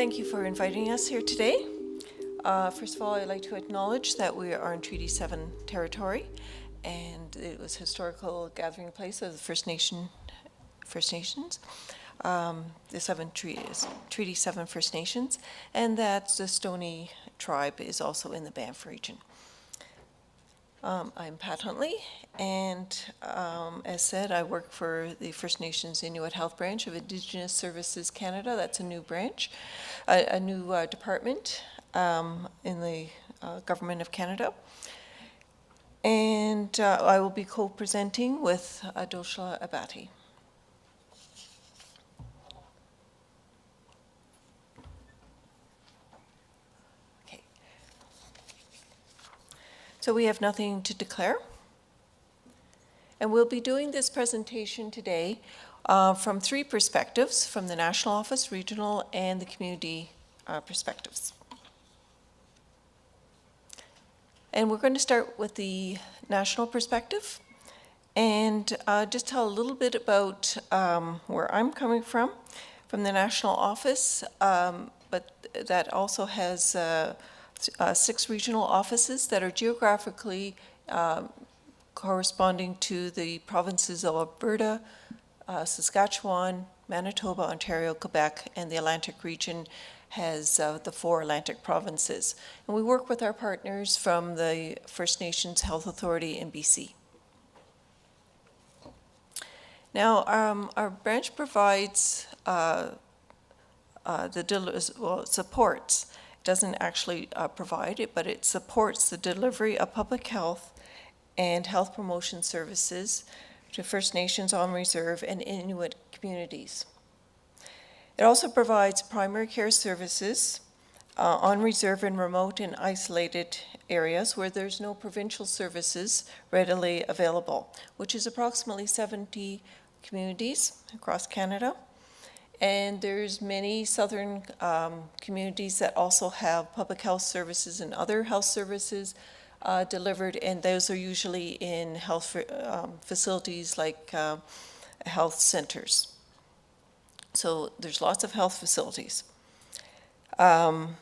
Thank you for inviting us here today. First of all, I'd like to acknowledge that we are in Treaty 7 territory, and it was a historical gathering place of the First Nations. The seven treaties, Treaty 7 First Nations, and that the Stoney tribe is also in the Banff region. I'm Pat Huntley, and as said, I work for the First Nations Inuit Health Branch of Indigenous Services Canada. That's a new branch, a new department in the Government of Canada. And I will be co-presenting with Adeshola Abati. So we have nothing to declare. And we'll be doing this presentation today from three perspectives, from the national office, regional, and the community perspectives. And we're going to start with the national perspective and just tell a little bit about where I'm coming from the national office, but that also has 6 regional offices that are geographically corresponding to the provinces of Alberta, Saskatchewan, Manitoba, Ontario, Quebec, and the Atlantic region has the 4 Atlantic provinces. And we work with our partners from the First Nations Health Authority in BC. Now, our branch provides supports. Doesn't actually provide it, but it supports the delivery of public health and health promotion services to First Nations on reserve and Inuit communities. It also provides primary care services on reserve in remote and isolated areas where there's no provincial services readily available, which is approximately 70 communities across Canada. And there's many southern communities that also have public health services and other health services delivered, and those are usually in health facilities like health centers. So there's lots of health facilities. Now,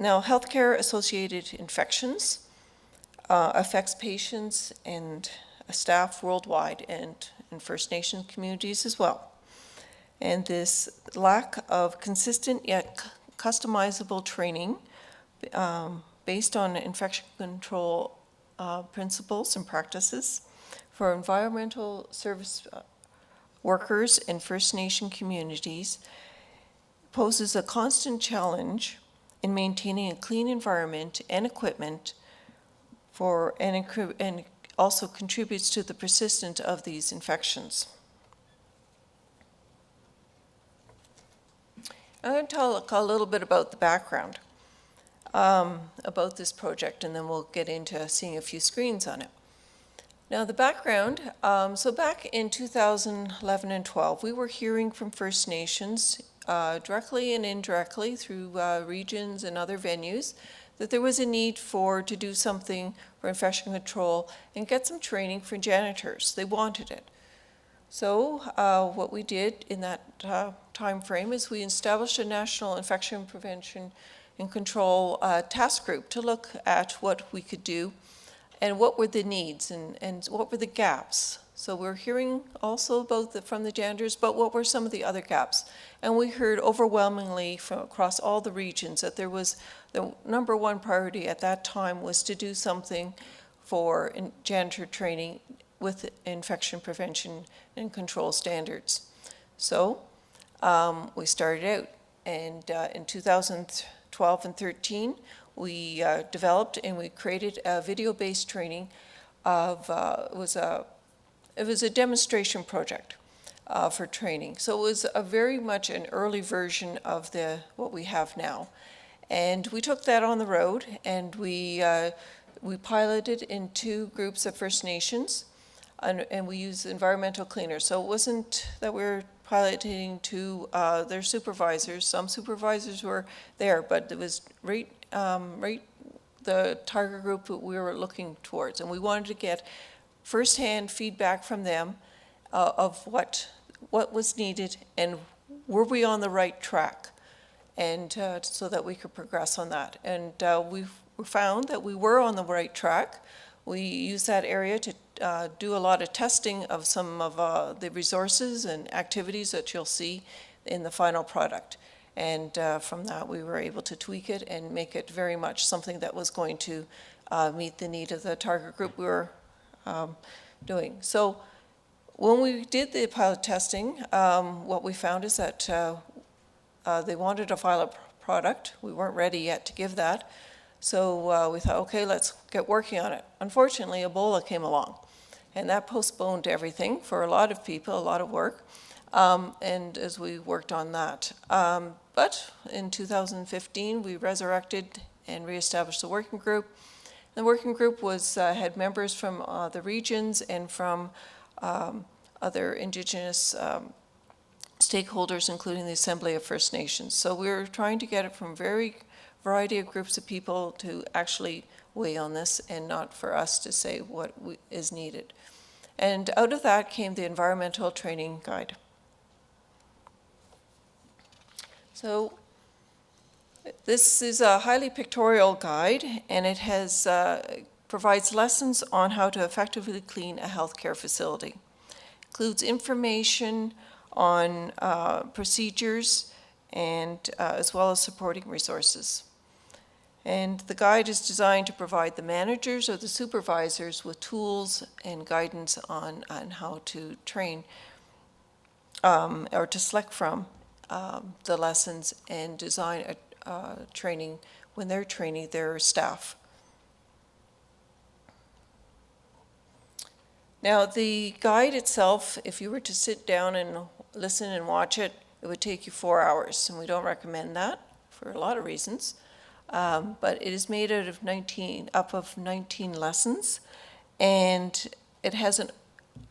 healthcare associated infections affects patients and staff worldwide and in First Nation communities as well. And this lack of consistent yet customizable training based on infection control principles and practices for environmental service workers in First Nation communities poses a constant challenge in maintaining a clean environment and equipment and also contributes to the persistence of these infections. I'm going to talk a little bit about the background about this project, and then we'll get into seeing a few screens on it. Now, the background, so back in 2011 and 12, we were hearing from First Nations, directly and indirectly through regions and other venues, that there was a need to do something for infection control and get some training for janitors. They wanted it. So what we did in that time frame is we established a national infection prevention and control task group to look at what we could do and what were the needs and what were the gaps. So we're hearing also from the janitors, but what were some of the other gaps? And we heard overwhelmingly from across all the regions that there was the number one priority at that time was to do something for janitor training with infection prevention and control standards. So we started out, and in 2012 and 13, we developed and we created a video-based training of, it was a demonstration project for training. So it was very much an early version of what we have now. And we took that on the road, and we piloted in 2 groups of First Nations, and we used environmental cleaners. So it wasn't that we were piloting to their supervisors. Some supervisors were there, but it was right the target group that we were looking towards. And we wanted to get firsthand feedback from them of what was needed and were we on the right track. and so that we could progress on that. And we found that we were on the right track. We used that area to do a lot of testing of some of the resources and activities that you'll see in the final product. And from that, we were able to tweak it and make it very much something that was going to meet the need of the target group we were doing. So when we did the pilot testing, what we found is that they wanted a pilot product. We weren't ready yet to give that. So we thought, okay, let's get working on it. Unfortunately, Ebola came along, and that postponed everything for a lot of people, a lot of work, and as we worked on that. But in 2015, we resurrected and reestablished the working group. The working group had members from the regions and from other Indigenous stakeholders, including the Assembly of First Nations. So we're trying to get it from variety of groups of people to actually weigh on this and not for us to say what is needed. And out of that came the Environmental Training Guide. So this is a highly pictorial guide, and it provides lessons on how to effectively clean a healthcare facility. Includes information on procedures and as well as supporting resources. And the guide is designed to provide the managers or the supervisors with tools and guidance on how to train or to select from the lessons and design a training when they're training their staff. Now, the guide itself, if you were to sit down and listen and watch it, it would take you 4 hours, and we don't recommend that for a lot of reasons. But it is made up of 19 lessons, and it has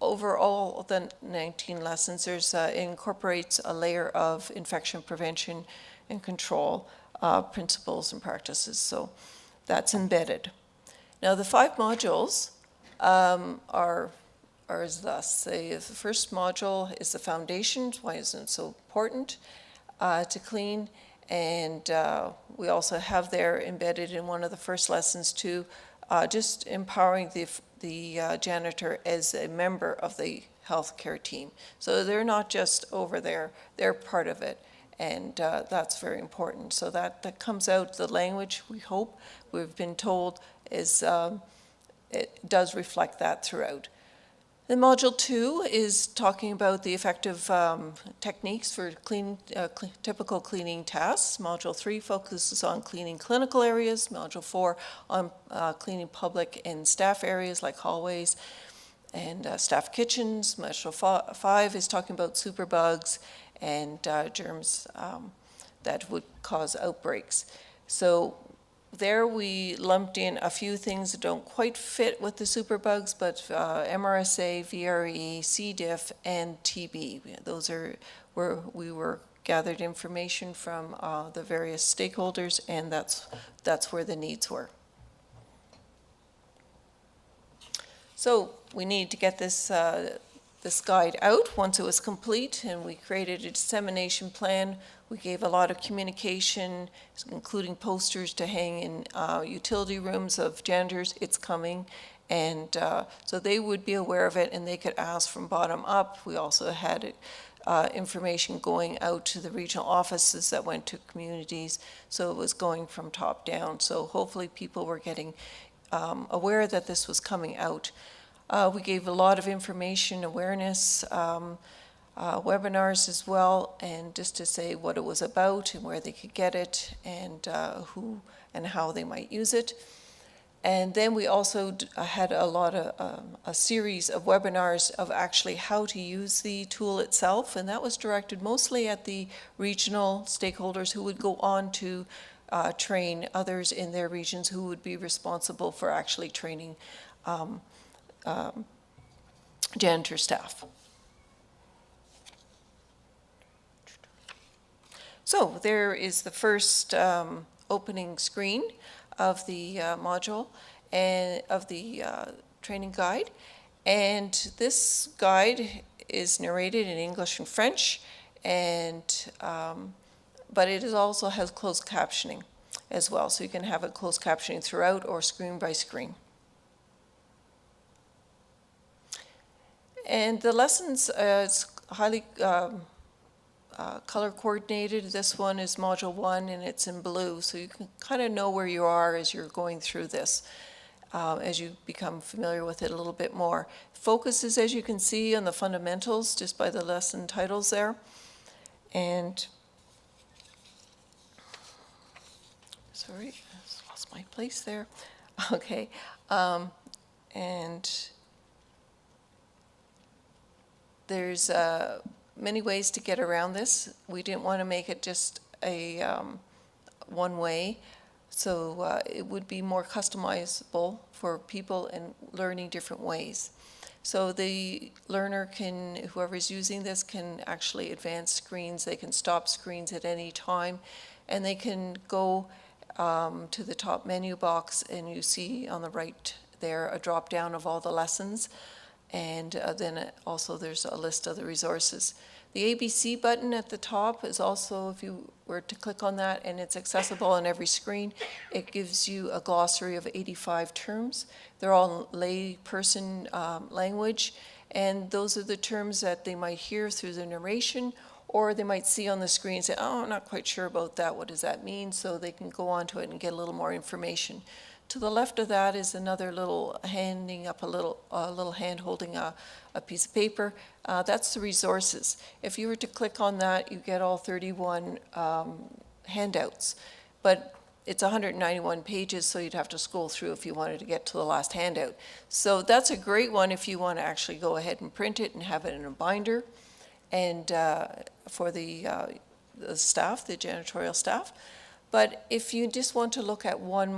overall the 19 lessons. It incorporates a layer of infection prevention and control principles and practices, so that's embedded. Now, the 5 modules are as thus. The first module is the foundations. Why isn't it so important to clean? And we also have there embedded in one of the first lessons too, just empowering the janitor as a member of the healthcare team. So they're not just over there, they're part of it. And that's very important. So that comes out, the language, we hope, we've been told, is it does reflect that throughout. Then Module 2 is talking about the effective techniques for typical cleaning tasks. Module 3 focuses on cleaning clinical areas. Module 4 on cleaning public and staff areas like hallways and staff kitchens. Module 5 is talking about superbugs and germs that would cause outbreaks. So there we lumped in a few things that don't quite fit with the superbugs, but MRSA, VRE, C. diff, and TB. Those are where we were gathered information from the various stakeholders, and that's where the needs were. So we need to get this guide out once it was complete, and we created a dissemination plan. We gave a lot of communication, including posters to hang in utility rooms of janitors. It's coming. And so they would be aware of it, and they could ask from bottom up. We also had information going out to the regional offices that went to communities. So it was going from top down. So hopefully people were getting aware that this was coming out. We gave a lot of information, awareness, webinars as well, and just to say what it was about and where they could get it and who and how they might use it. And then we also had a series of webinars of actually how to use the tool itself, and that was directed mostly at the regional stakeholders who would go on to train others in their regions who would be responsible for actually training janitor staff. So there is the first opening screen of the module and of the training guide. And this guide is narrated in English and French, and but it is also has closed captioning as well. So you can have it closed captioning throughout or screen by screen. And the lessons, it's highly color coordinated. This one is module 1 and it's in blue, so you can kind of know where you are as you're going through this, as you become familiar with it a little bit more. Focuses, as you can see, on the fundamentals just by the lesson titles there. And sorry, I just lost my place there. Okay, and there's many ways to get around this. We didn't want to make it just a one way, so it would be more customizable for people and learning different ways. So the learner can, whoever's using this, can actually advance screens. They can stop screens at any time, and they can go to the top menu box, and you see on the right there a drop down of all the lessons. And then also there's a list of the resources. The ABC button at the top is also, if you were to click on that, and it's accessible on every screen, it gives you a glossary of 85 terms. They're all layperson language, and those are the terms that they might hear through the narration, or they might see on the screen and say, oh, I'm not quite sure about that, what does that mean? So they can go onto it and get a little more information. To the left of that is another little handing up a little hand holding a piece of paper. That's the resources. If you were to click on that, you get all 31 handouts, but it's 191 pages, so you'd have to scroll through if you wanted to get to the last handout. So that's a great one if you want to actually go ahead and print it and have it in a binder, and for the staff, the janitorial staff. But if you just want to look at one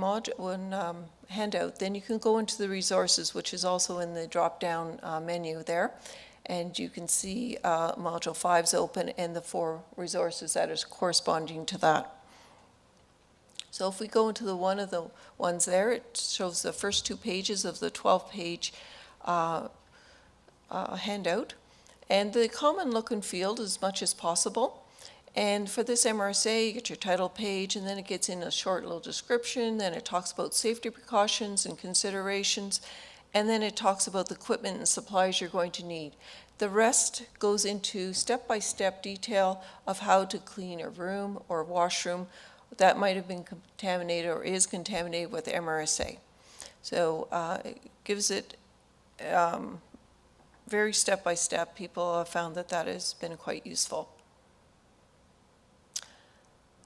handout, then you can go into the resources, which is also in the drop-down menu there. And you can see module 5's open and the 4 resources that is corresponding to that. So if we go into the one of the ones there, it shows the first 2 pages of the 12-page handout. And the common look and feel as much as possible. And for this MRSA, you get your title page, and then it gets in a short little description, then it talks about safety precautions and considerations, and then it talks about the equipment and supplies you're going to need. The rest goes into step-by-step detail of how to clean a room or washroom that might have been contaminated or is contaminated with MRSA. So it gives it very step-by-step. People have found that that has been quite useful.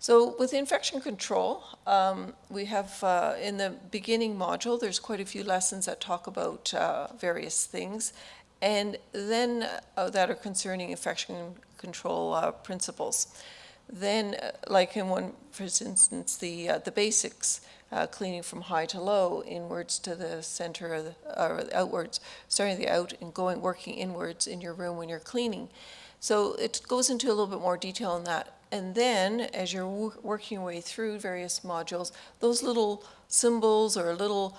So with infection control, we have in the beginning module, there's quite a few lessons that talk about various things, and then that are concerning infection control principles. Then, like in one, for instance, the basics, cleaning from high to low, inwards to the center, of the, or outwards, starting the out and working inwards in your room when you're cleaning. So it goes into a little bit more detail on that. And then, as you're working your way through various modules, those little symbols or little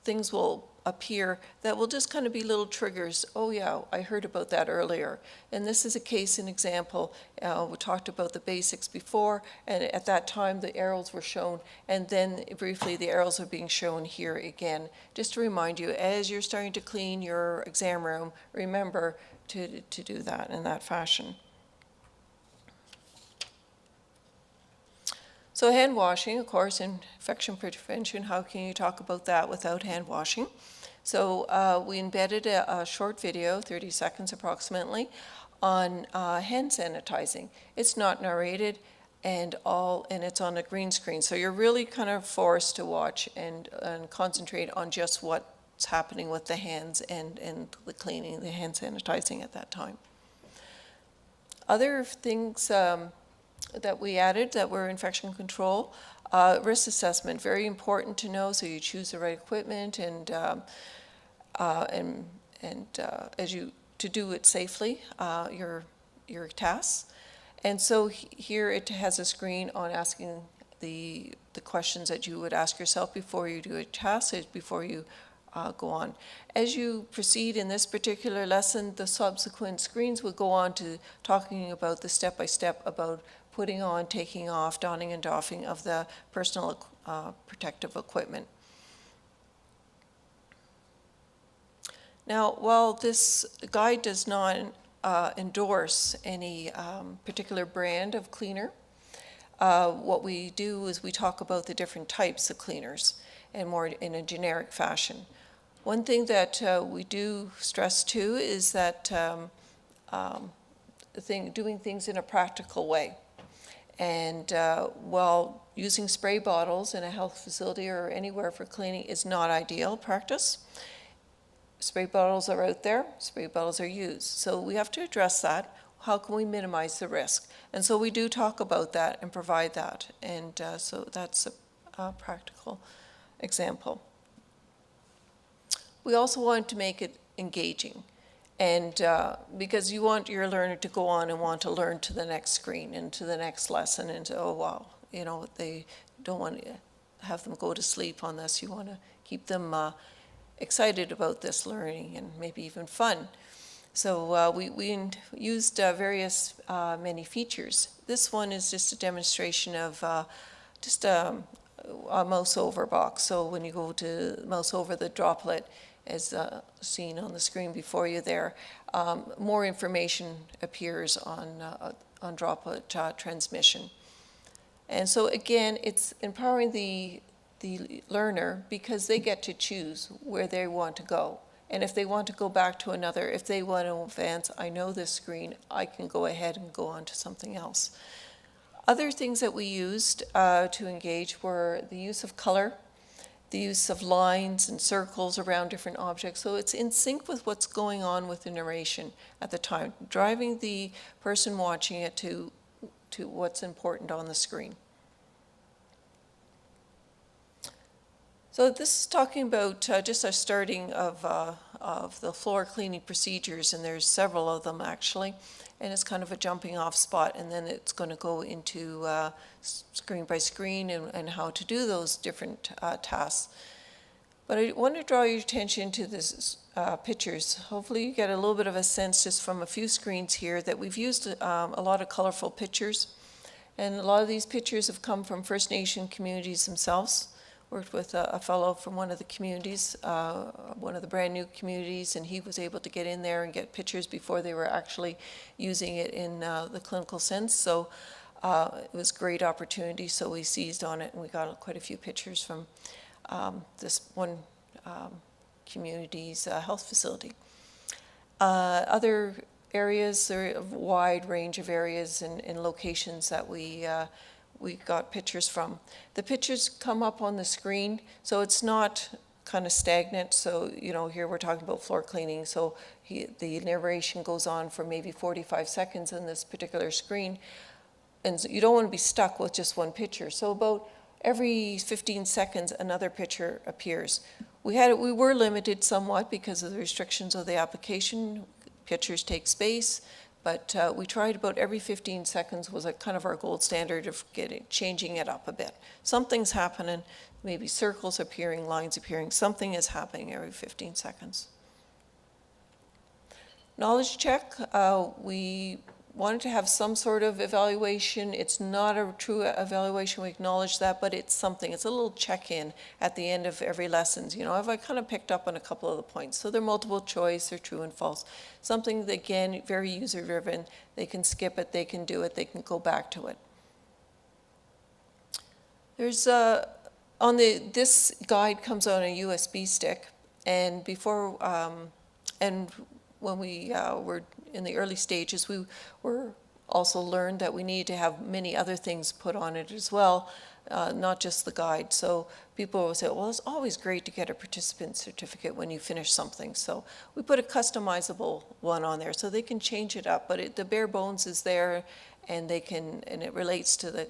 things will appear that will just kind of be little triggers. Oh yeah, I heard about that earlier. And this is a case, an example. We talked about the basics before, and at that time the arrows were shown, and then briefly the arrows are being shown here again. Just to remind you, as you're starting to clean your exam room, remember to do that in that fashion. So hand washing, of course, infection prevention, how can you talk about that without hand washing? So we embedded a short video, 30 seconds approximately, on hand sanitizing. It's not narrated and it's on a green screen. So you're really kind of forced to watch and concentrate on just what's happening with the hands and the cleaning, the hand sanitizing at that time. Other things that we added that were infection control, risk assessment, very important to know, so you choose the right equipment and as you to do it safely, your tasks. And so here it has a screen on asking the questions that you would ask yourself before you do a task, before you go on. As you proceed in this particular lesson, the subsequent screens will go on to talking about the step-by-step about putting on, taking off, donning and doffing of the personal protective equipment. Now, while this guide does not endorse any particular brand of cleaner, what we do is we talk about the different types of cleaners and more in a generic fashion. One thing that we do stress too is that doing things in a practical way. And while using spray bottles in a health facility or anywhere for cleaning is not ideal practice, spray bottles are out there, spray bottles are used. So we have to address that. How can we minimize the risk? And so we do talk about that and provide that. And so that's a practical example. We also want to make it engaging. And because you want your learner to go on and want to learn to the next screen and to the next lesson and to, oh, wow, you know, they don't want to have them go to sleep on this. You want to keep them excited about this learning and maybe even fun. So we used various many features. This one is just a demonstration of just a mouse over box. So when you go to mouse over the droplet, as seen on the screen before you there, more information appears on droplet transmission. And so again, it's empowering the learner because they get to choose where they want to go. And if they want to go back to another, if they want to advance, I know this screen, I can go ahead and go on to something else. Other things that we used to engage were the use of color, the use of lines and circles around different objects. So it's in sync with what's going on with the narration at the time, driving the person watching it to what's important on the screen. So this is talking about just a starting of the floor cleaning procedures, and there's several of them actually, and it's kind of a jumping off spot, and then it's going to go into screen by screen and how to do those different tasks. But I want to draw your attention to this pictures. Hopefully you get a little bit of a sense just from a few screens here that we've used a lot of colorful pictures, and a lot of these pictures have come from First Nation communities themselves. Worked with a fellow from one of the communities, one of the brand new communities, and he was able to get in there and get pictures before they were actually using it in the clinical sense. So it was a great opportunity, so we seized on it and we got quite a few pictures from this one community's health facility. Other areas, there are a wide range of areas and locations that we got pictures from. The pictures come up on the screen, so it's not kind of stagnant. So, you know, here we're talking about floor cleaning, so the narration goes on for maybe 45 seconds on this particular screen, and so you don't want to be stuck with just one picture. So about every 15 seconds, another picture appears. We were limited somewhat because of the restrictions of the application. Pictures take space. But we tried about every 15 seconds was kind of our gold standard of changing it up a bit. Something's happening, maybe circles appearing, lines appearing, something is happening every 15 seconds. Knowledge check, we wanted to have some sort of evaluation. It's not a true evaluation, we acknowledge that, but it's something. It's a little check-in at the end of every lesson. You know, have I kind of picked up on a couple of the points? So they're multiple choice, they're true and false. Something that, again, very user-driven. They can skip it, they can do it, they can go back to it. There's this guide comes on a USB stick, and before and when we were in the early stages, we were also learned that we need to have many other things put on it as well, not just the guide. So people will say, well, it's always great to get a participant certificate when you finish something. So we put a customizable one on there so they can change it up, but the bare bones is there, and they can, and it relates to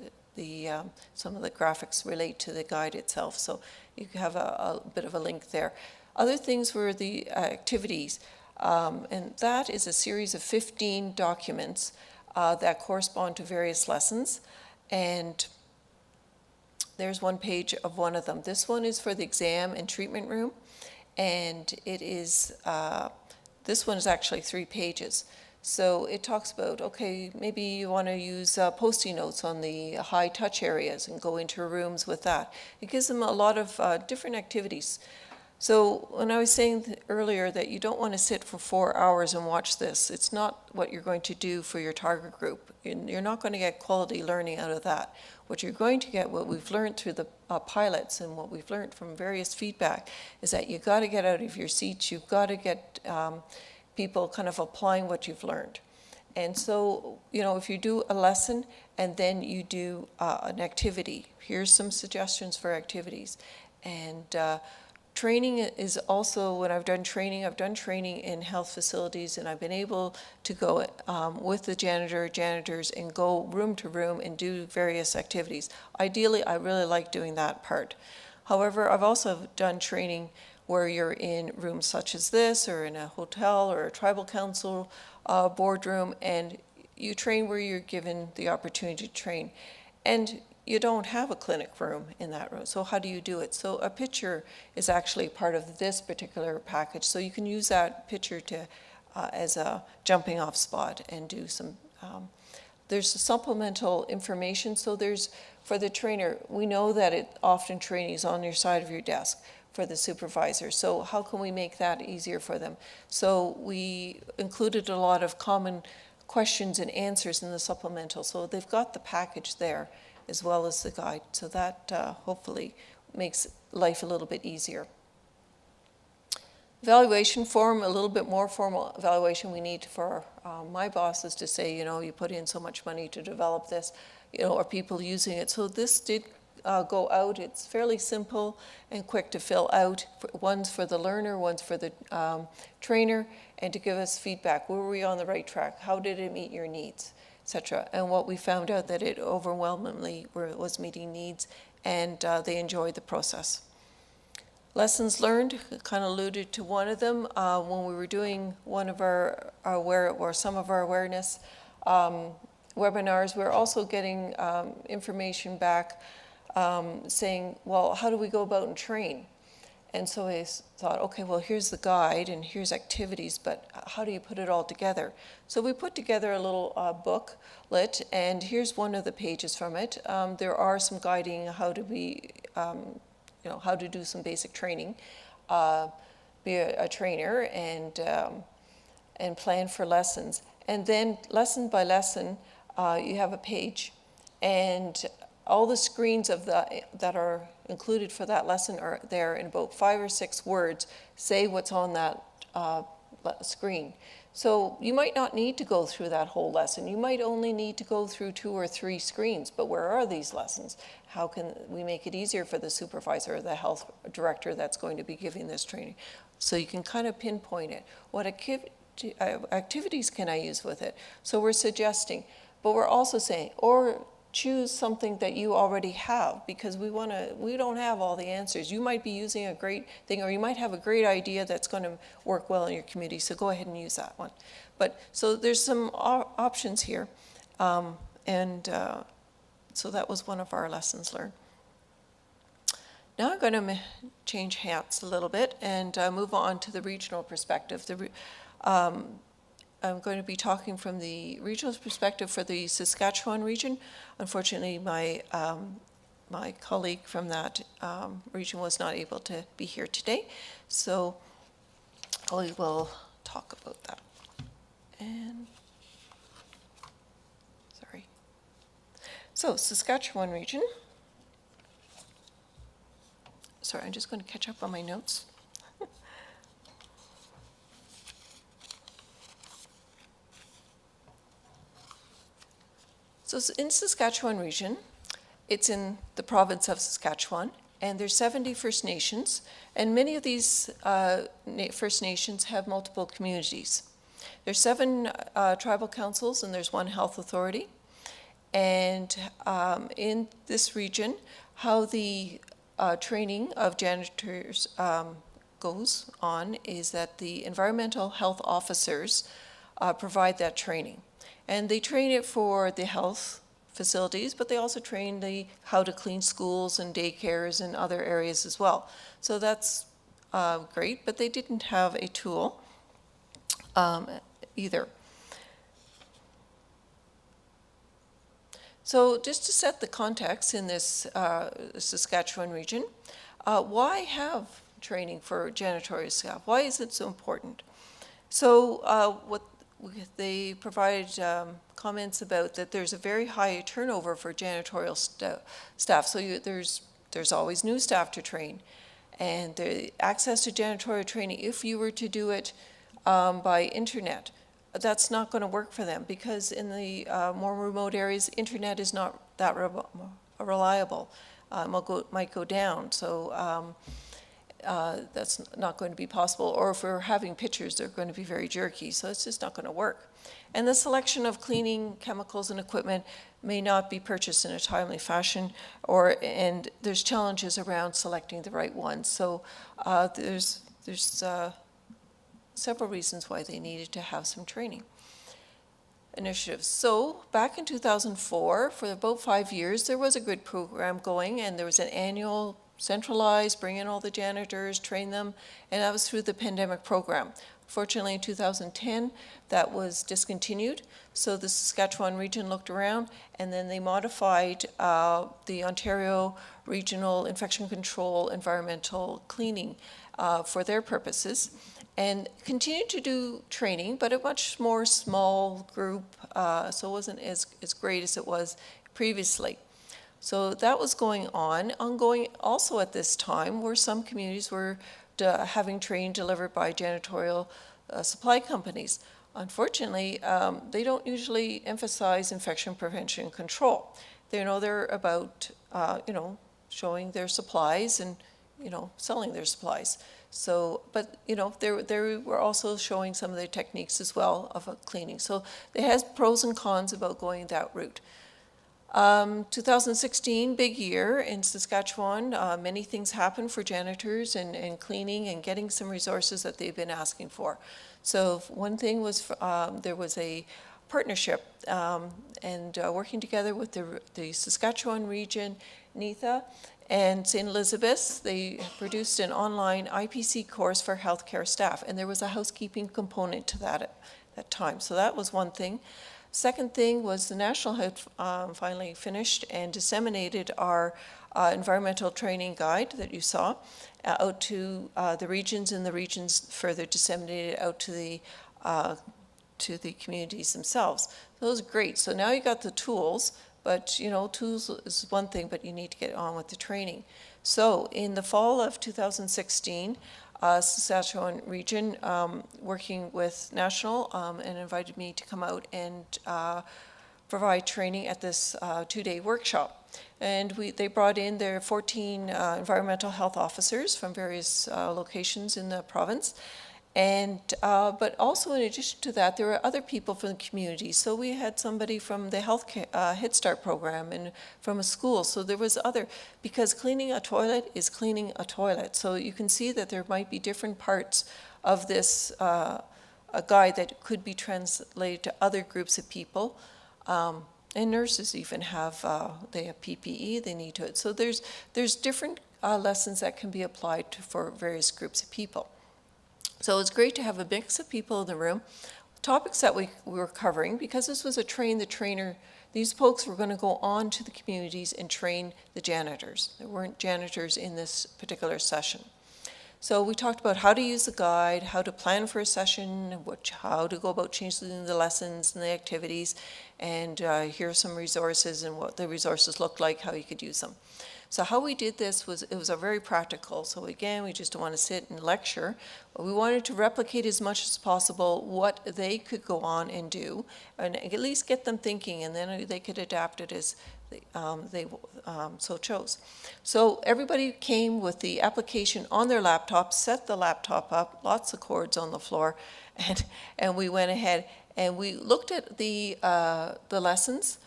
some of the graphics relate to the guide itself. So you have a bit of a link there. Other things were the activities. And that is a series of 15 documents that correspond to various lessons. And there's one page of one of them. This one is for the exam and treatment room. And it is, this one is actually 3 pages. So it talks about, okay, maybe you want to use Post-it notes on the high touch areas and go into rooms with that. It gives them a lot of different activities. So when I was saying earlier that you don't want to sit for 4 hours and watch this, it's not what you're going to do for your target group. You're not going to get quality learning out of that. What you're going to get, what we've learned through the pilots and what we've learned from various feedback, is that you've got to get out of your seats, you've got to get people kind of applying what you've learned. And so, you know, if you do a lesson and then you do an activity, here's some suggestions for activities. And training is also, when I've done training in health facilities, and I've been able to go with the janitors and go room to room and do various activities. Ideally, I really like doing that part. However, I've also done training where you're in rooms such as this, or in a hotel or a tribal council boardroom, and you train where you're given the opportunity to train. And you don't have a clinic room in that room, so how do you do it? So a picture is actually part of this particular package, so you can use that picture to as a jumping off spot and do some, there's supplemental information. So there's, for the trainer, we know that it often training is on your side of your desk for the supervisor, so how can we make that easier for them? So we included a lot of common questions and answers in the supplemental, so they've got the package there as well as the guide. So that hopefully makes life a little bit easier. Evaluation form, a little bit more formal evaluation we need for my bosses to say, you know, you put in so much money to develop this, you know, are people using it? So this did go out. It's fairly simple and quick to fill out. One's for the learner, one's for the trainer, and to give us feedback. Were we on the right track? How did it meet your needs? Etc. And what we found out that it overwhelmingly was meeting needs, and they enjoyed the process. Lessons learned, kind of alluded to one of them when we were doing one of our some of our awareness webinars. We're also getting information back saying, well, how do we go about and train? And so I thought, okay, well, here's the guide and here's activities, but how do you put it all together? So we put together a little booklet, and here's one of the pages from it. There are some guiding how to be, you know, how to do some basic training, be a trainer, and plan for lessons. And then lesson by lesson, you have a page, and all the screens of that are included for that lesson are there in about 5 or 6 words, say what's on that screen. So you might not need to go through that whole lesson. You might only need to go through 2 or 3 screens, but where are these lessons? How can we make it easier for the supervisor or the health director that's going to be giving this training? So you can kind of pinpoint it. What activities can I use with it? So we're suggesting, but we're also saying, or choose something that you already have, because we don't have all the answers. You might be using a great thing, or you might have a great idea that's going to work well in your community, so go ahead and use that one. But so there's some options here, so that was one of our lessons learned. Now I'm going to change hats a little bit and move on to the regional perspective. I'm going to be talking from the regional perspective for the Saskatchewan region. Unfortunately, my colleague from that region was not able to be here today, so we will talk about that. And sorry. So Saskatchewan region. Sorry, I'm just going to catch up on my notes. So in Saskatchewan region, it's in the province of Saskatchewan, and there's 70 First Nations, and many of these First Nations have multiple communities. There's 7 tribal councils, and there's 1 health authority. And in this region, how the training of janitors goes on is that the environmental health officers provide that training. And they train it for the health facilities, but they also train how to clean schools and daycares and other areas as well. So that's great, but they didn't have a tool either. So just to set the context in this Saskatchewan region, why have training for janitorial staff? Why is it so important? So what they provide comments about that there's a very high turnover for janitorial staff. So there's always new staff to train. And the access to janitorial training, if you were to do it by internet, that's not going to work for them because in the more remote areas, internet is not that reliable. Might go down. So that's not going to be possible. Or if we're having pictures, they're going to be very jerky. So it's just not going to work. And the selection of cleaning chemicals and equipment may not be purchased in a timely fashion, and there's challenges around selecting the right ones. So there's several reasons why they needed to have some training initiatives. So back in 2004, for about 5 years, there was a good program going, and there was an annual centralized, bring in all the janitors, train them, and that was through the pandemic program. Fortunately, in 2010, that was discontinued, so the Saskatchewan region looked around, and then they modified the Ontario Regional Infection Control Environmental Cleaning for their purposes, and continued to do training, but a much more small group, so it wasn't as great as it was previously. So that was going on. Ongoing also at this time were some communities were having training delivered by janitorial supply companies. Unfortunately, they don't usually emphasize infection prevention and control. They're about showing their supplies and selling their supplies. So, but they were also showing some of their techniques as well of cleaning. So it has pros and cons about going that route. 2016, big year in Saskatchewan. Many things happened for janitors and cleaning and getting some resources that they've been asking for. So one thing was there was a partnership and working together with the Saskatchewan region, NITHA, and St. Elizabeth's. They produced an online IPC course for healthcare staff, and there was a housekeeping component to that at that time. So that was one thing. Second thing was the National had finally finished and disseminated our environmental training guide that you saw out to the regions, and the regions further disseminated out to the communities themselves. So it was great. So now you got the tools, but tools is one thing, but you need to get on with the training. So in the fall of 2016, Saskatchewan region working with National and invited me to come out and provide training at this 2-day workshop. And they brought in their 14 environmental health officers from various locations in the province. And but also in addition to that, there were other people from the community. So we had somebody from the Head Start program and from a school. So there was because cleaning a toilet is cleaning a toilet. So you can see that there might be different parts of this a guide that could be translated to other groups of people. And nurses even they have PPE, they need to. So there's different lessons that can be applied for various groups of people. So it's great to have a mix of people in the room. Topics that we were covering, because this was a train the trainer, these folks were going to go on to the communities and train the janitors. There weren't janitors in this particular session. So we talked about how to use the guide, how to plan for a session, how to go about changing the lessons and the activities, and here are some resources and what the resources looked like, how you could use them. So how we did this was, it was a very practical. So again, we just don't want to sit and lecture. But we wanted to replicate as much as possible what they could go on and do, and at least get them thinking, and then they could adapt it as they so chose. So everybody came with the application on their laptop, set the laptop up, lots of cords on the floor, and we went ahead and we looked at the lessons.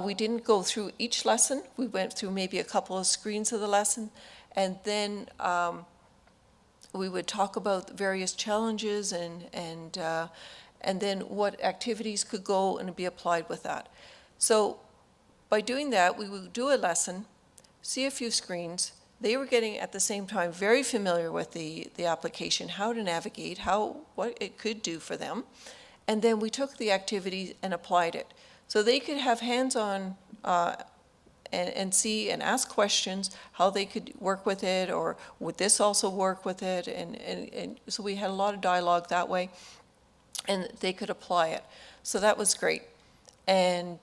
We didn't go through each lesson. We went through maybe a couple of screens of the lesson, and then we would talk about various challenges and then what activities could go and be applied with that. So by doing that, we would do a lesson, see a few screens. They were getting at the same time very familiar with the application, how to navigate, what it could do for them, and then we took the activity and applied it. So they could have hands-on and see and ask questions how they could work with it, or would this also work with it, and so we had a lot of dialogue that way, and they could apply it. So that was great, and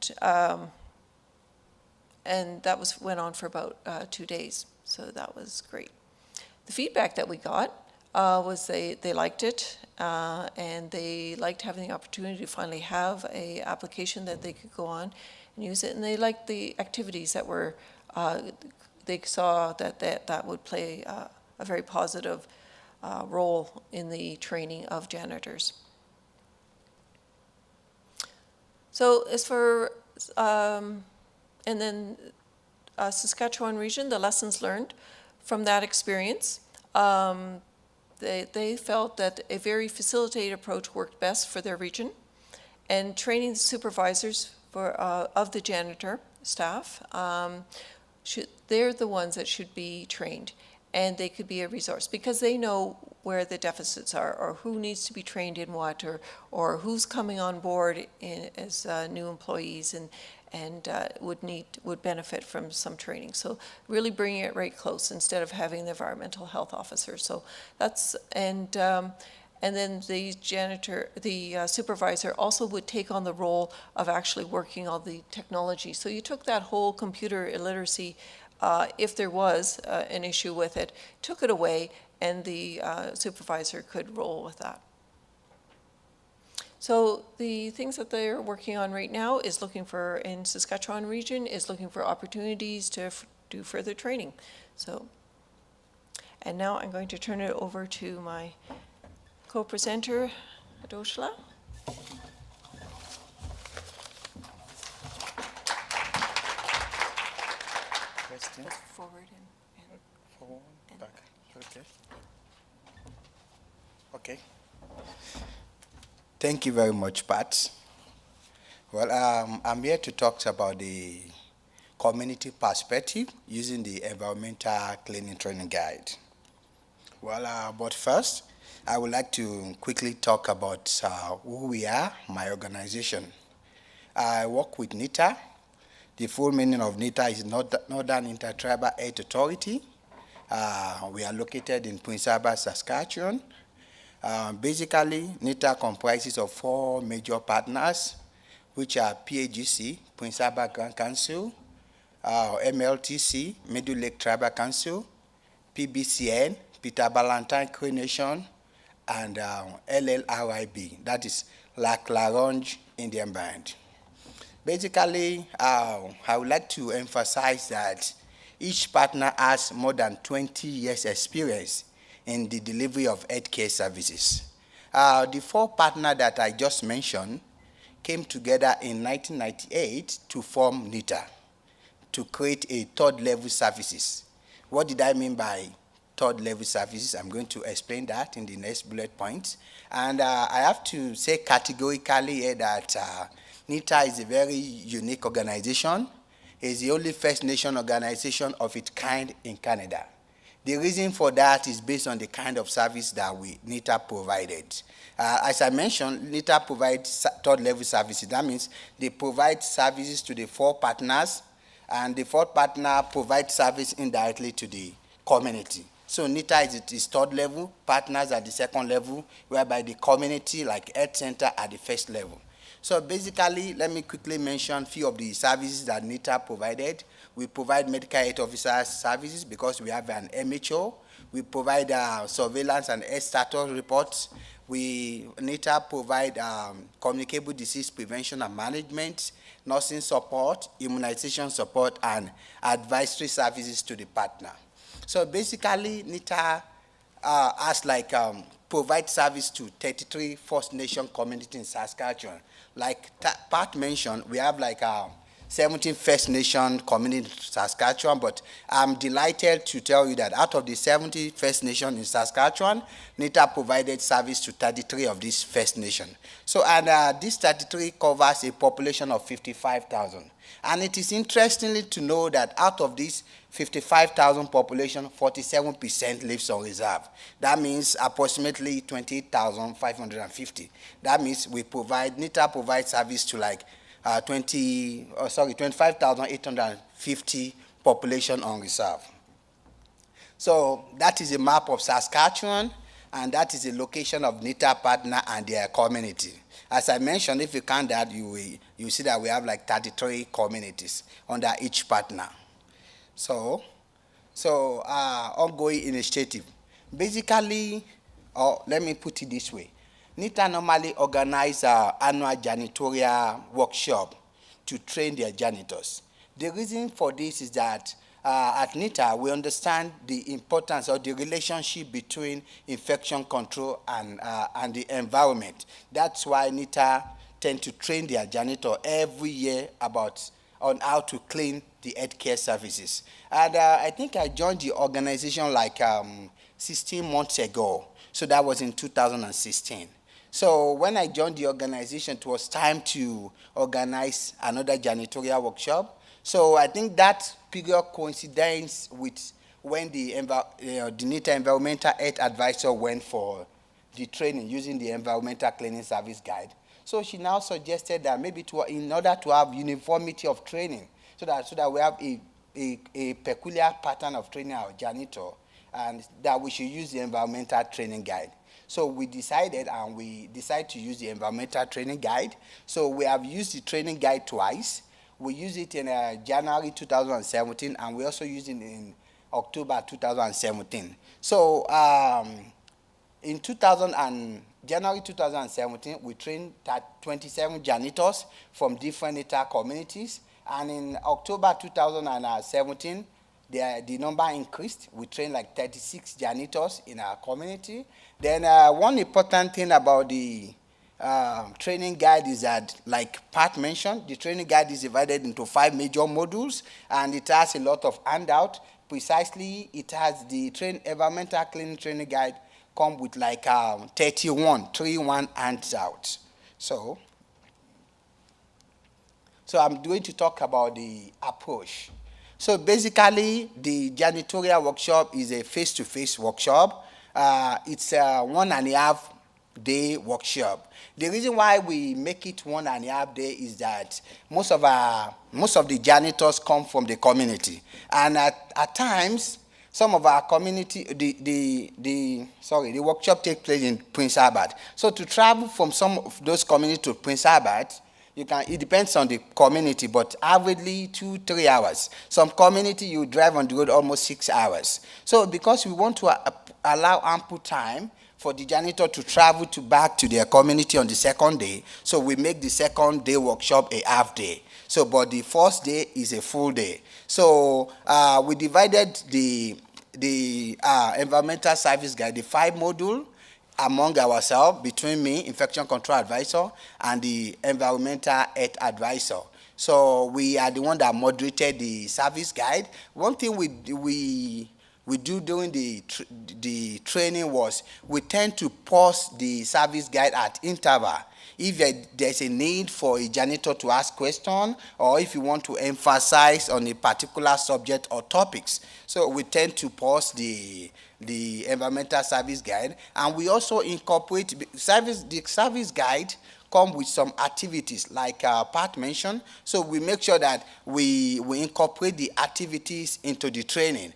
that went on for about 2 days. So that was great. The feedback that we got was they liked it, and they liked having the opportunity to finally have a application that they could go on and use it, and they liked the activities that were, they saw that would play a very positive role in the training of janitors. So as for, and then Saskatchewan region, the lessons learned from that experience, they felt that a very facilitated approach worked best for their region, and training the supervisors of the janitor staff, they're the ones that should be trained, and they could be a resource because they know where the deficits are, or who needs to be trained in what, or who's coming on board as new employees and would benefit from some training. So really bringing it right close instead of having the environmental health officer. So that's, and then the supervisor also would take on the role of actually working on the technology. So you took that whole computer illiteracy, if there was an issue with it, took it away, and the supervisor could roll with that. So the things that they're working on right now is looking for, in Saskatchewan region, is looking for opportunities to do further training. So, and now I'm going to turn it over to my co-presenter, Adeshola. Question? Forward and Forward, back. Okay. Okay. Thank you very much, Pat. Well, I'm here to talk about the community perspective using the environmental cleaning training guide. Well, but first, I would like to quickly talk about who we are, my organization. I work with NITA. The full meaning of NITA is Northern Intertribal Aid Authority. We are located in Prince Albert, Saskatchewan. Basically, NITA comprises of 4 major partners, which are PAGC, Prince Albert Grand Council, MLTC, Middle Lake Tribal Council, PBCN, Peter Ballantyne Cree Nation, and LLRIB, that is Lac La Ronge Indian Band. Basically, I would like to emphasize that each partner has more than 20 years experience in the delivery of healthcare services. The 4 partners that I just mentioned came together in 1998 to form NITA, to create a third-level services. What did I mean by third-level services? I'm going to explain that in the next bullet point. And I have to say categorically here that NITA is a very unique organization. It's the only First Nation organization of its kind in Canada. The reason for that is based on the kind of service that NITA provided. As I mentioned, NITA provides third-level services. That means they provide services to the 4 partners, and the 4th partner provides service indirectly to the community. So NITA is third level, partners at the 2nd level, whereby the community, like health center, at the 1st level. So basically, let me quickly mention a few of the services that NITA provided. We provide medical health officers services because we have an MHO. We provide surveillance and health status reports. NITA provide communicable disease prevention and management, nursing support, immunization support, and advisory services to the partner. So basically, NITA provide service to 33 First Nation communities in Saskatchewan. Like Pat mentioned, we have 17 First Nation communities in Saskatchewan, but I'm delighted to tell you that out of the 70 First Nation in Saskatchewan, NITA provided service to 33 of these First Nation. So, and this 33 covers a population of 55,000. And it is interestingly to know that out of this 55,000 population, 47% lives on reserve. That means approximately 28,550. That means NITA provides service to 25,850 population on reserve. So that is a map of Saskatchewan, and that is the location of NITA partner and their community. As I mentioned, if you count that, you see that we have like 33 communities under each partner. So ongoing initiative. Basically, or let me put it this way, NITA normally organize an annual janitorial workshop to train their janitors. The reason for this is that at NITA, we understand the importance of the relationship between infection control and the environment. That's why NITA tend to train their janitor every year on how to clean the healthcare services. And I think I joined the organization like 16 months ago. So that was in 2016. So when I joined the organization, it was time to organize another janitorial workshop. So I think that period coincides with when the NITA Environmental Health Advisor went for the training using the Environmental Cleaning Service Guide. So she now suggested that maybe in order to have uniformity of training, so that we have a peculiar pattern of training our janitor, and that we should use the Environmental Training Guide. So we decided to use the Environmental Training Guide. So we have used the training guide twice. We used it in January 2017, and we also used it in October 2017. So in January 2017, we trained 27 janitors from different NITA communities. And in October 2017, the number increased. We trained like 36 janitors in our community. Then one important thing about the training guide is that, like Pat mentioned, the training guide is divided into 5 major modules, and it has a lot of handout. Precisely, it has the environmental cleaning training guide come with like 31 handouts. So I'm going to talk about the approach. So basically, the janitorial workshop is a face-to-face workshop. It's a 1.5-day workshop. The reason why we make it 1.5 days is that most of the janitors come from the community, and at times some of our community, the workshop takes place in Prince Albert. So to travel from some of those communities to Prince Albert, it depends on the community, but averagely 2-3 hours. Some community you drive on the road almost 6 hours. So because we want to allow ample time for the janitor to travel back to their community on the second day, so we make the second day workshop a half day. So, but the first day is a full day. So we divided the environmental service guide, the 5 module, among ourselves, between me, infection control advisor, and the environmental health advisor. So we are the one that moderated the service guide. One thing we do during the training was we tend to pause the service guide at interval. If there's a need for a janitor to ask questions, or if you want to emphasize on a particular subject or topics. So we tend to pause the environmental service guide, and we also incorporate the service guide come with some activities like Pat mentioned. So we make sure that we incorporate the activities into the training.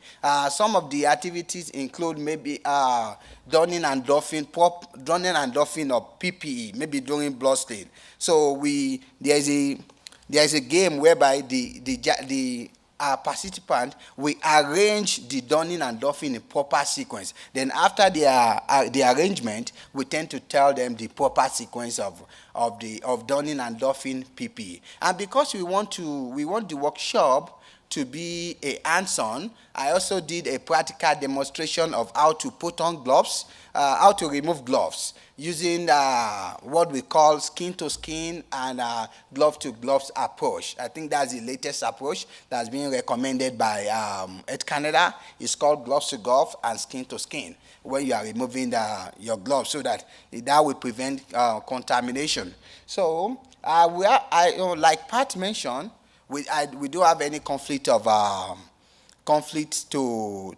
Some of the activities include maybe donning and doffing of PPE, maybe during blood stain. So there's a game whereby the participant, we arrange the donning and doffing in proper sequence. Then after the arrangement, we tend to tell them the proper sequence of donning and doffing PPE. And because we want the workshop to be a hands-on, I also did a practical demonstration of how to put on gloves, how to remove gloves, using what we call skin-to-skin and glove-to-gloves approach. I think that's the latest approach that's being recommended by Health Canada. It's called gloves-to-glove and skin-to-skin, when you are removing your gloves, so that will prevent contamination. So like Pat mentioned, we don't have any conflict of conflicts to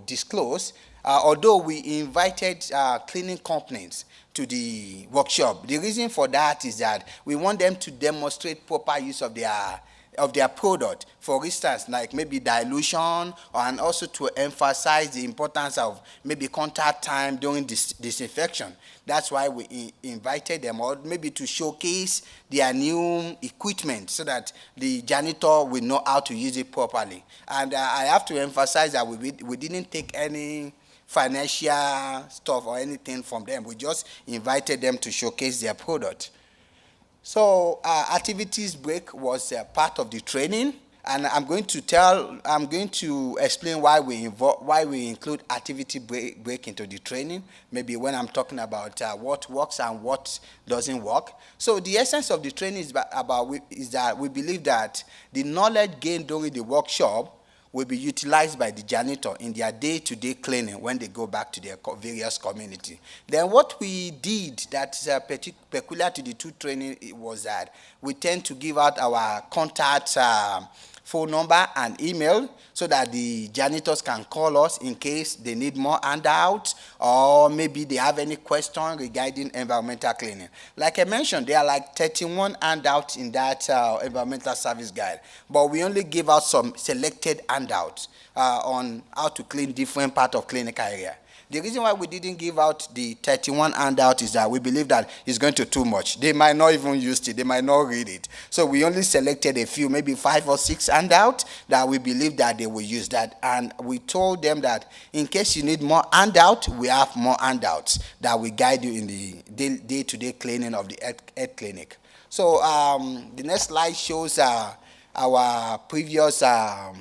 disclose, although we invited cleaning companies to the workshop. The reason for that is that we want them to demonstrate proper use of their product. For instance, like maybe dilution, and also to emphasize the importance of maybe contact time during disinfection. That's why we invited them, or maybe to showcase their new equipment so that the janitor will know how to use it properly. And I have to emphasize that we didn't take any financial stuff or anything from them. We just invited them to showcase their product. So activities break was part of the training, and I'm going to explain why we include activity break into the training. Maybe when I'm talking about what works and what doesn't work. So the essence of the training is that we believe that the knowledge gained during the workshop will be utilized by the janitor in their day-to-day cleaning when they go back to their various community. Then what we did that's peculiar to the two training was that we tend to give out our contact phone number and email so that the janitors can call us in case they need more handouts or maybe they have any question regarding environmental cleaning. Like I mentioned, there are like 31 handouts in that environmental service guide, but we only give out some selected handouts on how to clean different parts of clinical area. The reason why we didn't give out the 31 handout is that we believe that it's going to too much. They might not even use it. They might not read it. So we only selected a few, maybe 5 or 6 handouts that we believe that they will use that. And we told them that in case you need more handout, we have more handouts that will guide you in the day-to-day cleaning of the health clinic. So the next slide shows our previous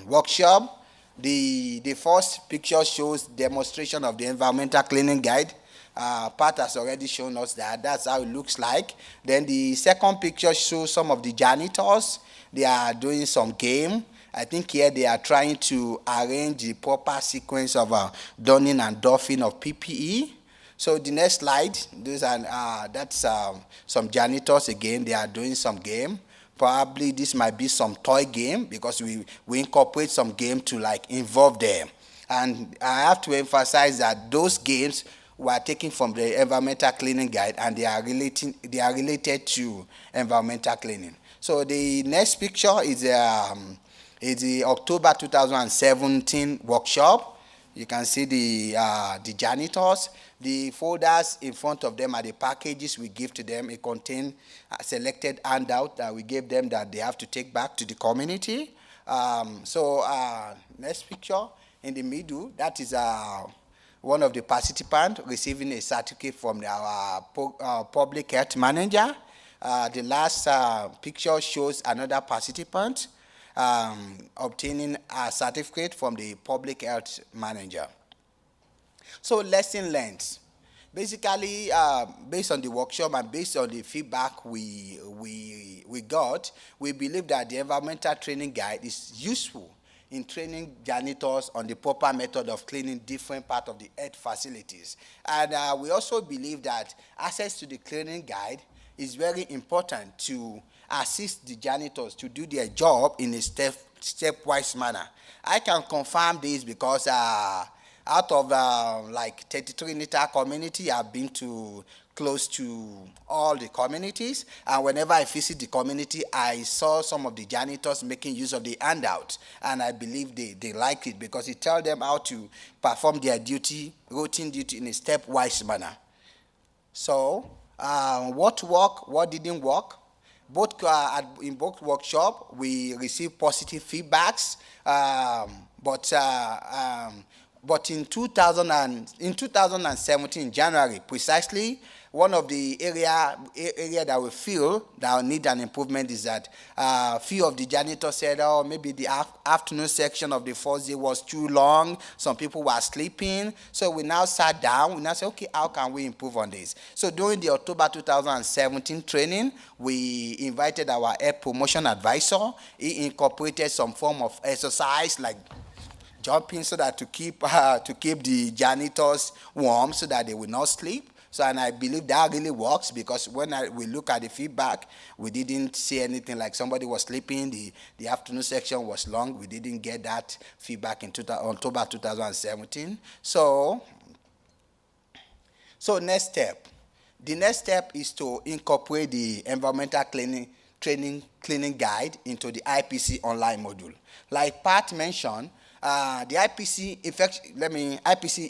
workshop. The first picture shows demonstration of the environmental cleaning guide. Pat has already shown us that. That's how it looks like. Then the second picture shows some of the janitors. They are doing some game. I think here they are trying to arrange the proper sequence of donning and doffing of PPE. So the next slide, that's some janitors again. They are doing some game. Probably this might be some toy game because we incorporate some game to like involve them. And I have to emphasize that those games were taken from the environmental cleaning guide and they are related to environmental cleaning. So the next picture is the October 2017 workshop. You can see the janitors. The folders in front of them are the packages we give to them. It contains a selected handout that we gave them that they have to take back to the community. Next picture in the middle, that is one of the participants receiving a certificate from our public health manager. The last picture shows another participant obtaining a certificate from the public health manager. So lesson learned. Basically, based on the workshop and based on the feedback we got, we believe that the environmental training guide is useful in training janitors on the proper method of cleaning different parts of the health facilities. And we also believe that access to the cleaning guide is very important to assist the janitors to do their job in a stepwise manner. I can confirm this because out of like 33 NITA community, I've been to close to all the communities, and whenever I visit the community, I saw some of the janitors making use of the handout, and I believe they like it because it tells them how to perform their duty, routine duty in a stepwise manner. So what worked, what didn't work? In both workshops, we received positive feedbacks, but in 2017, January, precisely, one of the area that we feel that need an improvement is that few of the janitors said, oh, maybe the afternoon section of the first day was too long. Some people were sleeping. So we now sat down. We now said, okay, how can we improve on this? So during the October 2017 training, we invited our air promotion advisor. He incorporated some form of exercise like jumping so that to keep the janitors warm so that they will not sleep. So, and I believe that really works, because when we look at the feedback, we didn't see anything like somebody was sleeping, the afternoon section was long. We didn't get that feedback in October 2017. So next step. The next step is to incorporate the environmental cleaning guide into the IPC online module. Like Pat mentioned, the IPC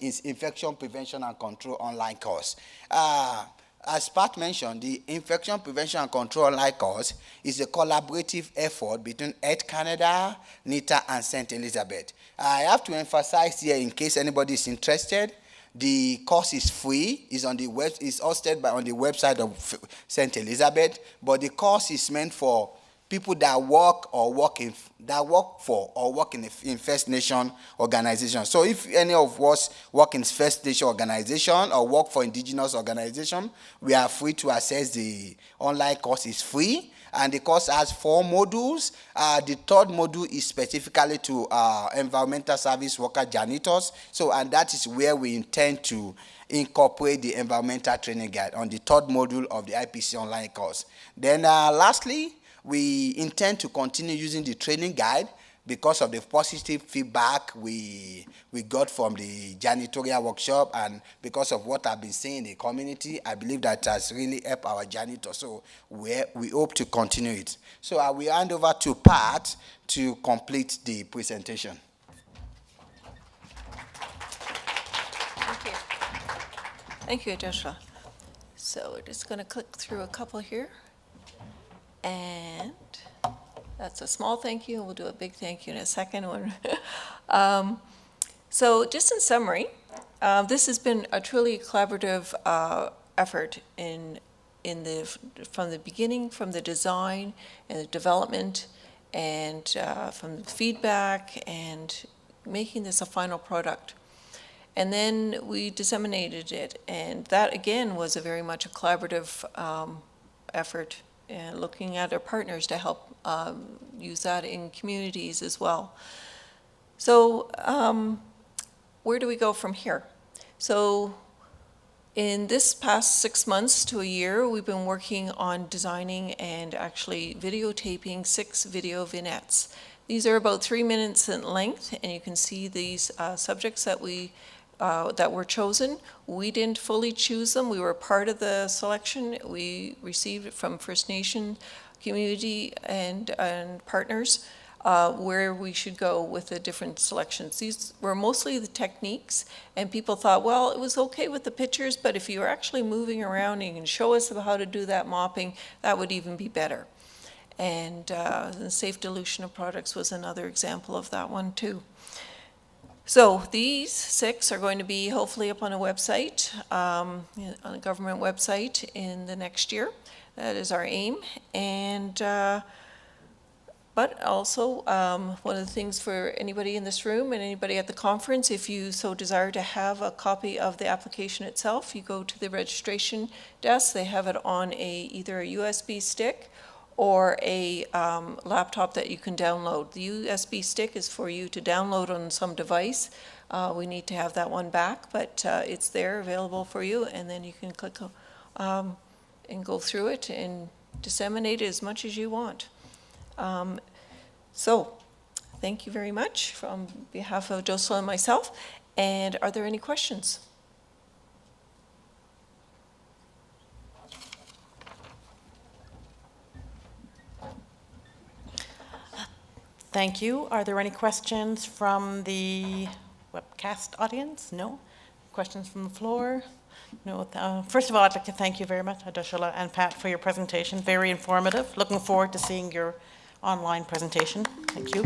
is Infection Prevention and Control online course. As Pat mentioned, the Infection Prevention and Control online course is a collaborative effort between Health Canada, NITA, and St. Elizabeth. I have to emphasize here, in case anybody is interested, the course is free. It's on the it's hosted on the website of St. Elizabeth, but the course is meant for people that work in First Nation organization. So if any of us work in First Nation organization or work for Indigenous organization, we are free to access the online course. Is free, and the course has 4 modules. The third module is specifically to environmental service worker janitors. So, and that is where we intend to incorporate the environmental training guide on the third module of the IPC online course. Then lastly, we intend to continue using the training guide because of the positive feedback we got from the janitorial workshop, and because of what I've been seeing in the community. I believe that has really helped our janitors. So we hope to continue it. So I will hand over to Pat to complete the presentation. Thank you. Thank you, Adeshola. So we're just going to click through a couple here. And that's a small thank you. We'll do a big thank you in a second. So just in summary, this has been a truly collaborative effort from the beginning, from the design and the development, and from the feedback, and making this a final product. And then we disseminated it, and that again was very much a collaborative effort, looking at our partners to help use that in communities as well. So where do we go from here? So in this past 6 months to a year, we've been working on designing and actually videotaping 6 video vignettes. These are about 3 minutes in length, and you can see these subjects that were chosen. We didn't fully choose them. We were part of the selection. We received it from First Nation community and partners where we should go with the different selections. These were mostly the techniques, and people thought, well, it was okay with the pictures, but if you were actually moving around and you can show us how to do that mopping, that would even be better. And the safe dilution of products was another example of that one too. So these 6 are going to be hopefully up on a website, on a government website in the next year. That is our aim. And but also one of the things for anybody in this room and anybody at the conference, if you so desire to have a copy of the application itself, you go to the registration desk. They have it on either a USB stick or a laptop that you can download. The USB stick is for you to download on some device. We need to have that one back, but it's there available for you, and then you can click and go through it and disseminate it as much as you want. So thank you very much on behalf of Adeshola and myself. And are there any questions? Thank you. Are there any questions from the webcast audience? No? Questions from the floor? No. First of all, I'd like to thank you very much, Adeshola and Pat, for your presentation. Very informative. Looking forward to seeing your online presentation. Thank you.